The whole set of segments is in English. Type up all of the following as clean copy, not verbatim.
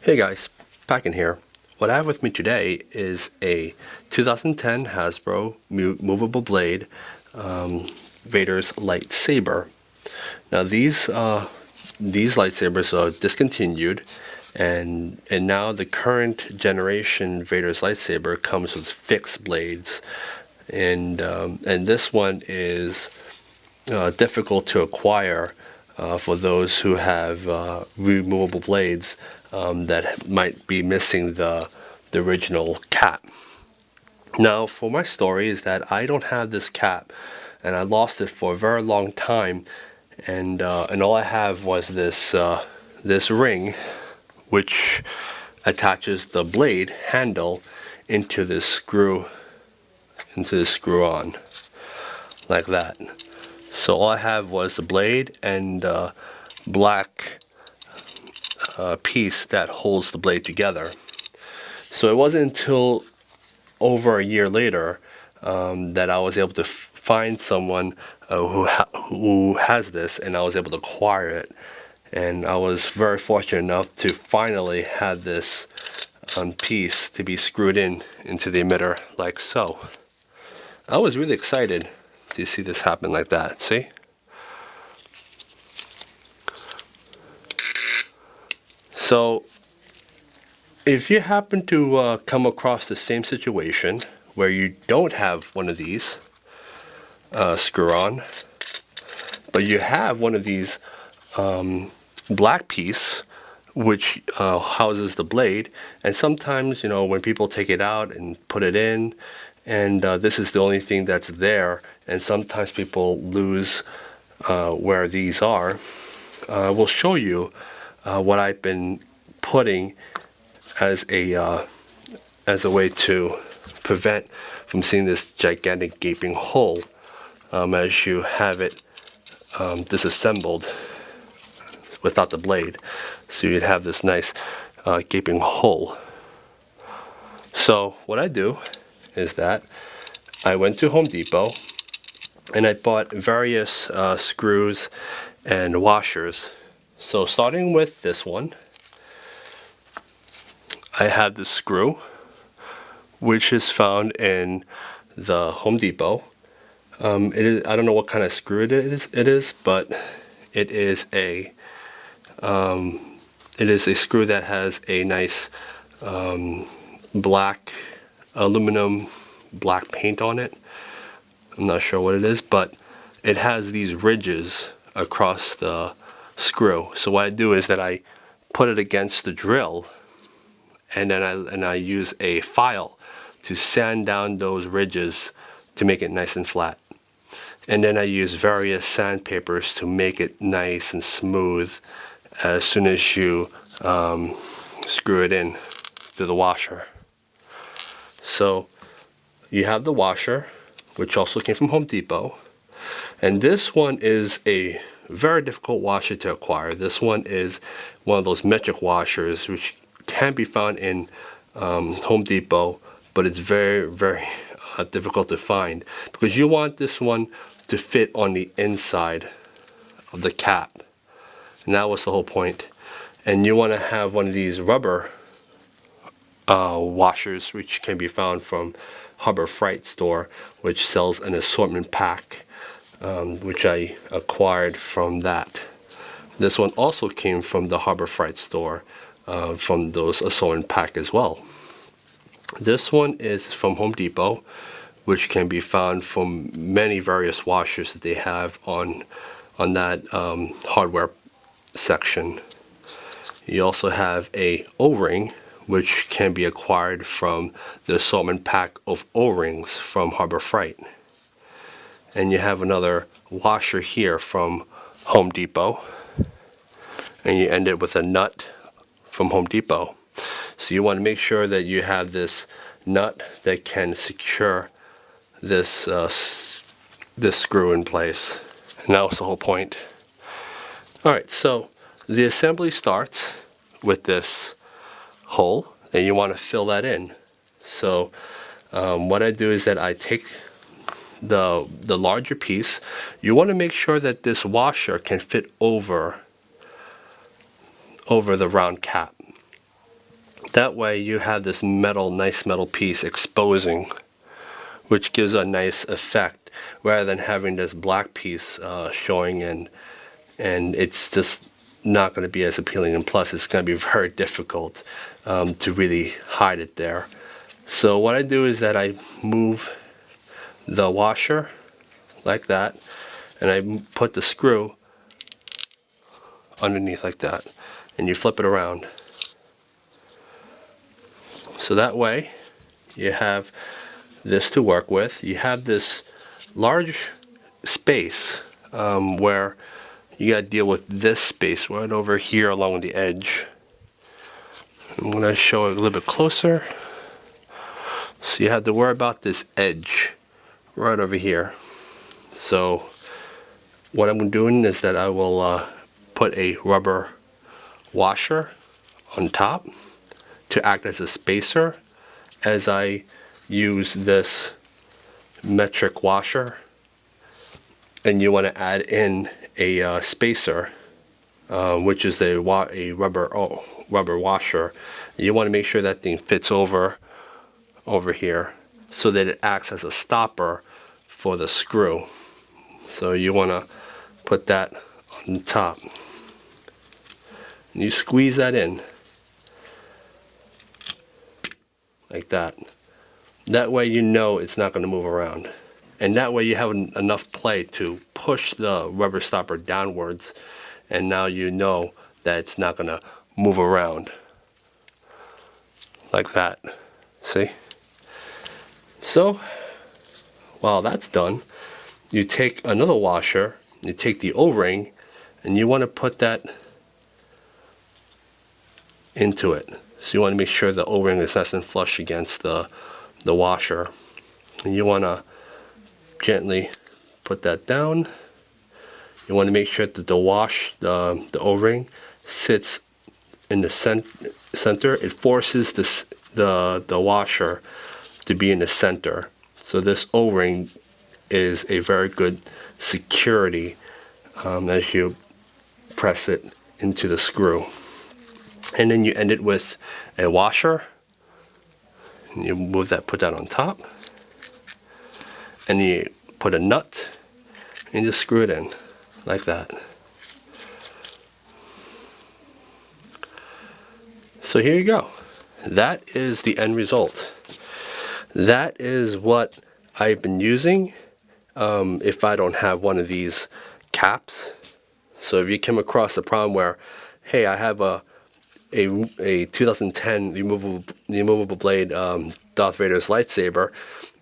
Hey guys, back in here. What I have with me today is a 2010 Hasbro movable blade Vader's lightsaber. Now these lightsabers are discontinued, and now the current generation Vader's lightsaber comes with fixed blades, and this one is difficult to acquire for those who have removable blades that might be missing the original cap. Now, for my story is that I don't have this cap, and I lost it for a very long time, and all I have was this this ring, which attaches the blade handle into this screw on, like that. So all I have was the blade and black piece that holds the blade together. So it wasn't until over a year later that I was able to find someone who has this, and I was able to acquire it. And I was very fortunate enough to finally have this piece to be screwed into the emitter like so. I was really excited to see this happen like that. See? So if you happen to come across the same situation where you don't have one of these screw-on, but you have one of these black piece which houses the blade, and sometimes, you know, when people take it out and put it in, and this is the only thing that's there, and sometimes people lose where these are, we'll show you what I've been putting as a way to prevent from seeing this gigantic gaping hole as you have it disassembled without the blade. So you'd have this nice gaping hole. So what I do is that I went to Home Depot and I bought various screws and washers. So starting with this one, I have this screw, which is found in the Home Depot. I don't know what kind of screw it is, but it is a screw that has a nice black aluminum black paint on it. I'm not sure what it is, but it has these ridges across the screw. So what I do is that I put it against the drill, and then I use a file to sand down those ridges to make it nice and flat. And then I use various sandpapers to make it nice and smooth as soon as you screw it in to the washer. So you have the washer, which also came from Home Depot, and this one is a very difficult washer to acquire. This one is one of those metric washers which can be found in Home Depot, but it's very difficult to find, because you want this one to fit on the inside of the cap, and that was the whole point. And you want to have one of these rubber washers, which can be found from Harbor Freight store, which sells an assortment pack, which I acquired from that. This one also came from the Harbor Freight store, from those assortment pack as well. This one is from Home Depot, which can be found from many various washers that they have on that hardware section. You also have a O-ring, which can be acquired from the assortment pack of O-rings from Harbor Freight. And you have another washer here from Home Depot, and you end it with a nut from Home Depot. So you want to make sure that you have this nut that can secure this this screw in place, and that was the whole point. Alright, so the assembly starts with this hole, and you want to fill that in. So what I do is that I take the larger piece. You want to make sure that this washer can fit over the round cap. That way you have this nice metal piece exposing, which gives a nice effect rather than having this black piece showing, and it's just not going to be as appealing, and plus it's going to be very difficult to really hide it there. So what I do is that I move the washer like that, and I put the screw underneath like that, and you flip it around. So that way you have this to work with. You have this large space where you got to deal with this space right over here along the edge. I'm going to show it a little bit closer. So you have to worry about this edge right over here. So what I'm doing is that I will put a rubber washer on top to act as a spacer as I use this metric washer. And you want to add in a spacer, which is a rubber washer. You want to make sure that thing fits over here so that it acts as a stopper for the screw. So you want to put that on the top. And you squeeze that in like that. That way you know it's not going to move around. And that way you have enough play to push the rubber stopper downwards, and now you know that it's not going to move around. Like that. See? So, while that's done, you take another washer, you take the O-ring, and you want to put that into it. So you want to make sure the O-ring is nice and flush against the washer. And you want to gently put that down. You want to make sure that the O-ring sits in the center. It forces the washer to be in the center. So this O-ring is a very good security as you press it into the screw. And then you end it with a washer. And you move that, put that on top. And you put a nut and just screw it in like that. So here you go. That is the end result. That is what I've been using if I don't have one of these caps. So if you came across a problem where, hey, I have a 2010 removable blade Darth Vader's lightsaber,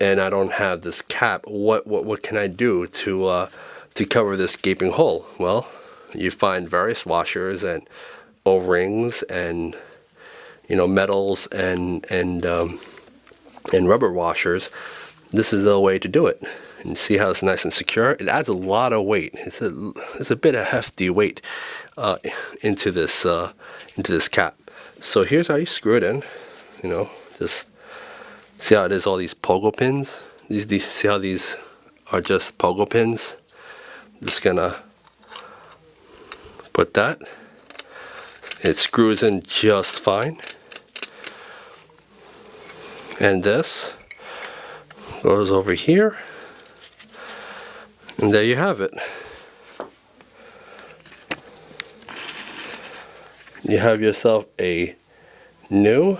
and I don't have this cap, what can I do to cover this gaping hole? Well, you find various washers and O-rings and metals and rubber washers. This is the way to do it. And see how it's nice and secure? It adds a lot of weight. It's a bit of hefty weight into this cap. So here's how you screw it in. Just see how it is, all these pogo pins. See how these are just pogo pins? Just gonna put that. It screws in just fine. And this goes over here. And there you have it. You have yourself a new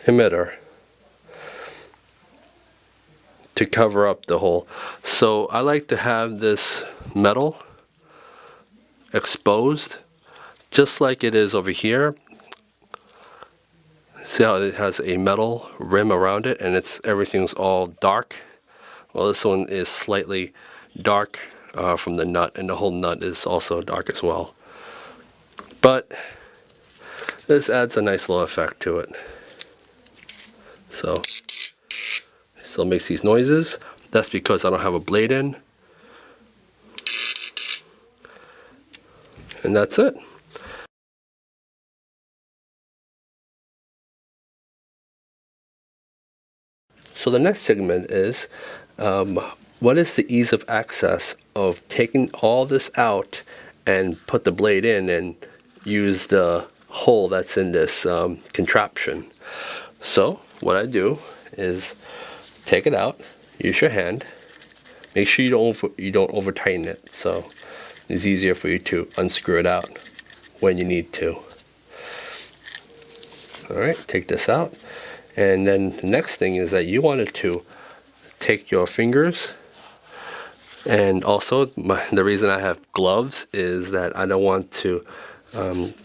emitter to cover up the hole. So I like to have this metal exposed just like it is over here. See how it has a metal rim around it and everything's all dark? Well, this one is slightly dark from the nut, and the whole nut is also dark as well. But this adds a nice little effect to it. So it still makes these noises. That's because I don't have a blade in. And that's it. So the next segment is what is the ease of access of taking all this out and put the blade in and use the hole that's in this contraption. So what I do is take it out, use your hand, make sure you don't over tighten it, so it's easier for you to unscrew it out when you need to. Alright, take this out, and then the next thing is that you wanted to take your fingers, and also the reason I have gloves is that I don't want to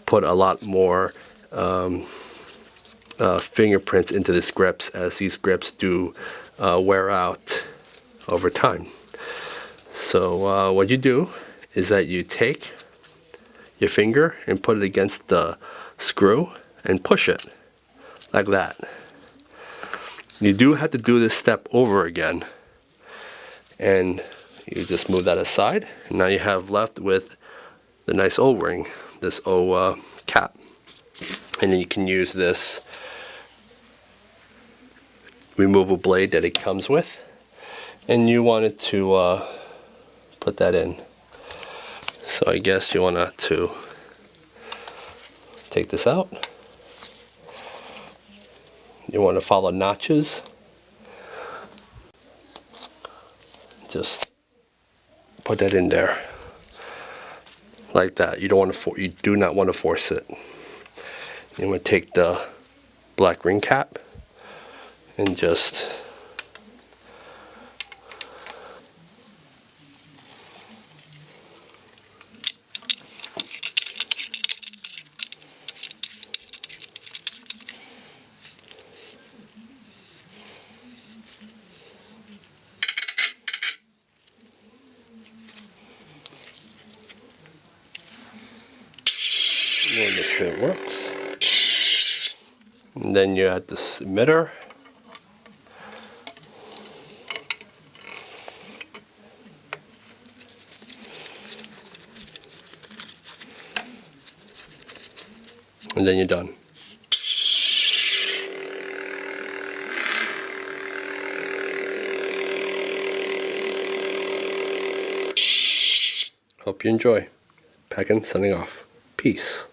put a lot more fingerprints into these grips, as these grips do wear out over time. So what you do is that you take your finger and put it against the screw and push it like that. You do have to do this step over again, and you just move that aside, and now you have left with the nice O-ring, this O cap, and then you can use this removable blade that it comes with, and you wanted to put that in. So I guess you want to take this out. You want to follow notches. Just put that in there like that. You do not want to force it. You want to take the black ring cap and just make sure it works. And then you add this emitter. And then you're done. Hope you enjoy. Packing, signing off. Peace.